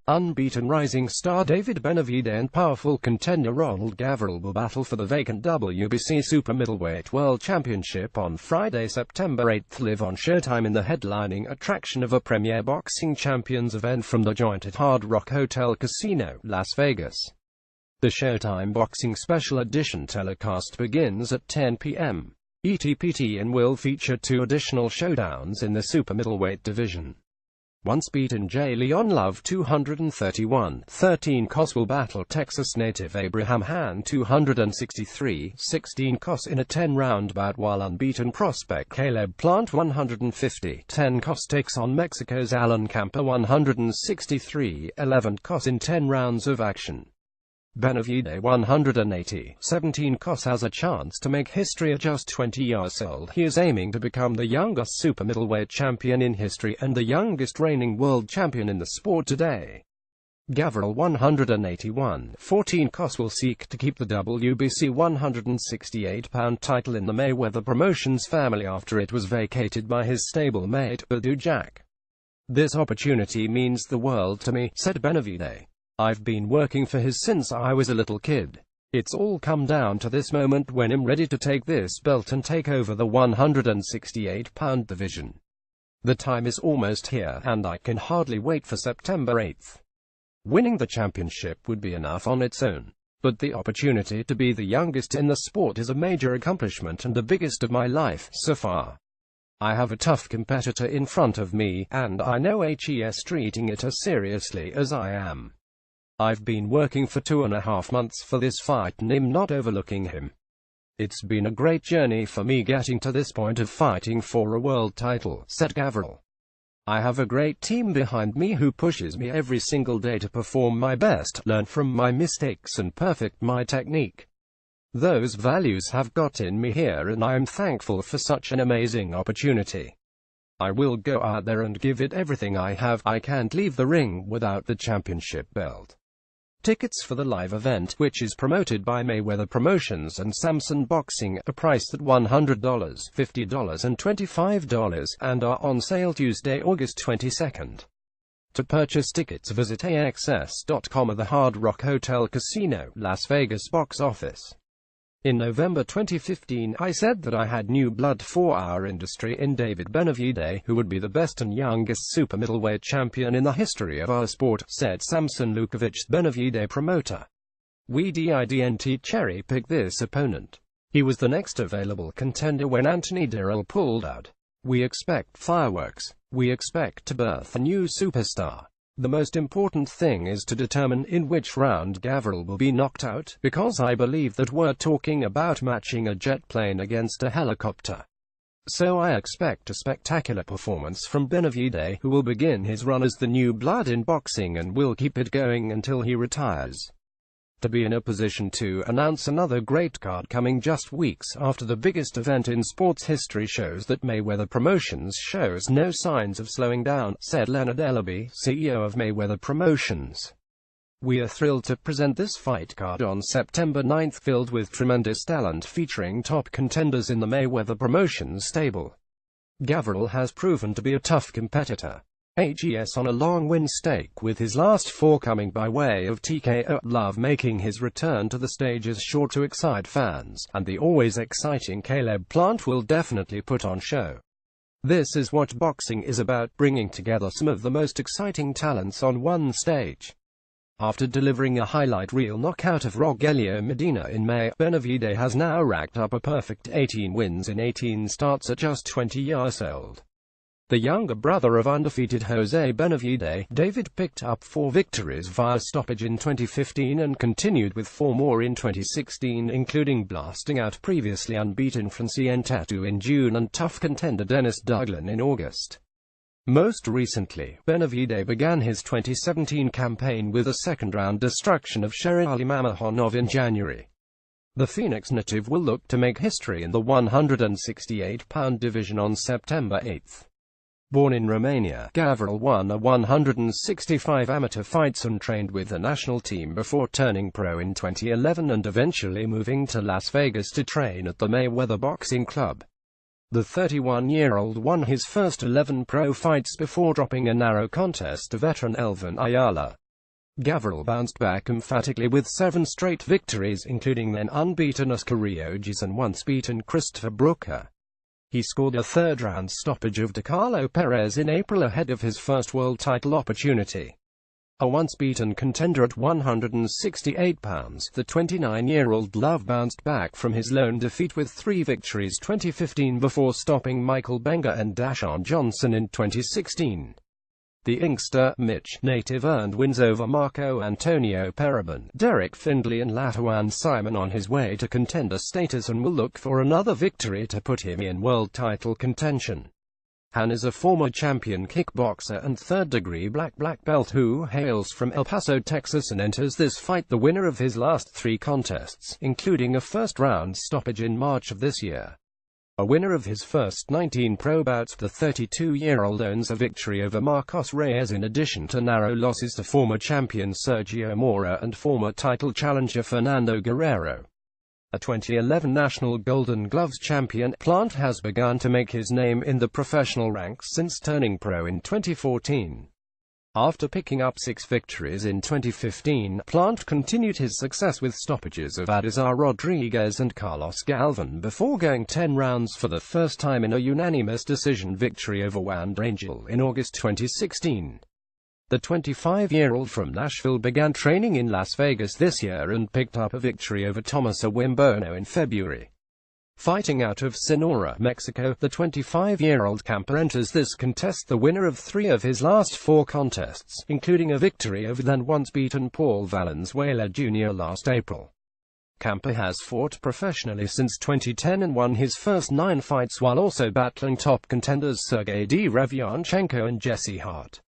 Unbeaten rising star David Benavidez and powerful contender Ronald Gavril will battle for the vacant WBC Super Middleweight World Championship on Friday, September 8, live on Showtime in the headlining attraction of a premier boxing champions event from the joint at Hard Rock Hotel Casino, Las Vegas. The Showtime Boxing Special Edition telecast begins at 10 p.m. ETPT and will feature 2 additional showdowns in the super middleweight division. Once beaten J. Leon Love 231-13 Cos will battle Texas native Abraham Han 263-16 Cos in a 10-round bout, while unbeaten prospect Caleb Plant 150-10 Cos takes on Mexico's Alan Campa 163-11 Cos in 10 rounds of action. Benavidez 180-17 Cos has a chance to make history at just 20 years old. He is aiming to become the youngest super middleweight champion in history and the youngest reigning world champion in the sport today. Gavril 181-14 Cos will seek to keep the WBC 168-pound title in the Mayweather Promotions family after it was vacated by his stablemate, Badou Jack. "This opportunity means the world to me," said Benavidez. "I've been working for his since I was a little kid. It's all come down to this moment when I'm ready to take this belt and take over the 168-pound division. The time is almost here, and I can hardly wait for September 8th. Winning the championship would be enough on its own, but the opportunity to be the youngest in the sport is a major accomplishment and the biggest of my life so far. I have a tough competitor in front of me, and I know he's treating it as seriously as I am. I've been working for 2.5 months for this fight and I'm not overlooking him. It's been a great journey for me getting to this point of fighting for a world title," said Gavril. "I have a great team behind me who pushes me every single day to perform my best, learn from my mistakes and perfect my technique. Those values have gotten me here and I am thankful for such an amazing opportunity. I will go out there and give it everything I have. I can't leave the ring without the championship belt." Tickets for the live event, which is promoted by Mayweather Promotions and S.Sands Boxing, are priced at $100, $50 and $25, and are on sale Tuesday, August 22nd. To purchase tickets, visit axs.com or the Hard Rock Hotel Casino, Las Vegas box office. In November 2015, I said that I had new blood for our industry in David Benavidez, who would be the best and youngest super middleweight champion in the history of our sport, said Samson Lukovic, Benavidez promoter. "We didn't cherry-pick this opponent. He was the next available contender when Anthony Dirrell pulled out. We expect fireworks. We expect to birth a new superstar. The most important thing is to determine in which round Gavril will be knocked out, because I believe that we're talking about matching a jet plane against a helicopter. So I expect a spectacular performance from Benavidez, who will begin his run as the new blood in boxing and will keep it going until he retires." To be in a position to announce another great card coming just weeks after the biggest event in sports history shows that Mayweather Promotions shows no signs of slowing down, said Leonard Ellaby, CEO of Mayweather Promotions. "We are thrilled to present this fight card on September 9th, filled with tremendous talent featuring top contenders in the Mayweather Promotions stable. Gavril has proven to be a tough competitor. He's on a long win streak, with his last 4 coming by way of TKO. Love making his return to the stage is sure to excite fans, and the always exciting Caleb Plant will definitely put on show. This is what boxing is about, bringing together some of the most exciting talents on one stage." After delivering a highlight reel knockout of Rogelio Medina in May, Benavidez has now racked up a perfect 18 wins in 18 starts at just 20 years old. The younger brother of undefeated Jose Benavidez, David picked up 4 victories via stoppage in 2015 and continued with 4 more in 2016, including blasting out previously unbeaten Francien Tattoo in June and tough contender Dennis Douglin in August. Most recently, Benavidez began his 2017 campaign with a second-round destruction of Sherali Mamahonov in January. The Phoenix native will look to make history in the 168-pound division on September 8th. Born in Romania, Gavril won a 165 amateur fights and trained with the national team before turning pro in 2011 and eventually moving to Las Vegas to train at the Mayweather Boxing Club. The 31-year-old won his first 11 pro fights before dropping a narrow contest to veteran Elvin Ayala. Gavril bounced back emphatically with 7 straight victories, including then unbeaten Oscar Rios and once beaten Christopher Brooker. He scored a third-round stoppage of DeCarlo Perez in April ahead of his first world title opportunity. A once-beaten contender at 168 pounds, the 29-year-old Love bounced back from his lone defeat with 3 victories 2015 before stopping Michael Benga and Dashawn Johnson in 2016. The Inkster, Mitch, native earned wins over Marco Antonio Perabon, Derek Findlay and Latawan Simon on his way to contender status and will look for another victory to put him in world title contention. Han is a former champion kickboxer and third-degree black belt who hails from El Paso, Texas and enters this fight the winner of his last 3 contests, including a first-round stoppage in March of this year. A winner of his first 19 pro bouts, the 32-year-old owns a victory over Marcos Reyes in addition to narrow losses to former champion Sergio Mora and former title challenger Fernando Guerrero. A 2011 National Golden Gloves champion, Plant has begun to make his name in the professional ranks since turning pro in 2014. After picking up 6 victories in 2015, Plant continued his success with stoppages of Adesar Rodriguez and Carlos Galvan before going 10 rounds for the first time in a unanimous decision victory over Juan Rangel in August 2016. The 25-year-old from Nashville began training in Las Vegas this year and picked up a victory over Thomas Awimbono in February. Fighting out of Sonora, Mexico, the 25-year-old camper enters this contest the winner of 3 of his last 4 contests, including a victory over then once-beaten Paul Valenzuela Jr. last April. Camper has fought professionally since 2010 and won his first 9 fights while also battling top contenders Sergey Derevyanchenko and Jesse Hart.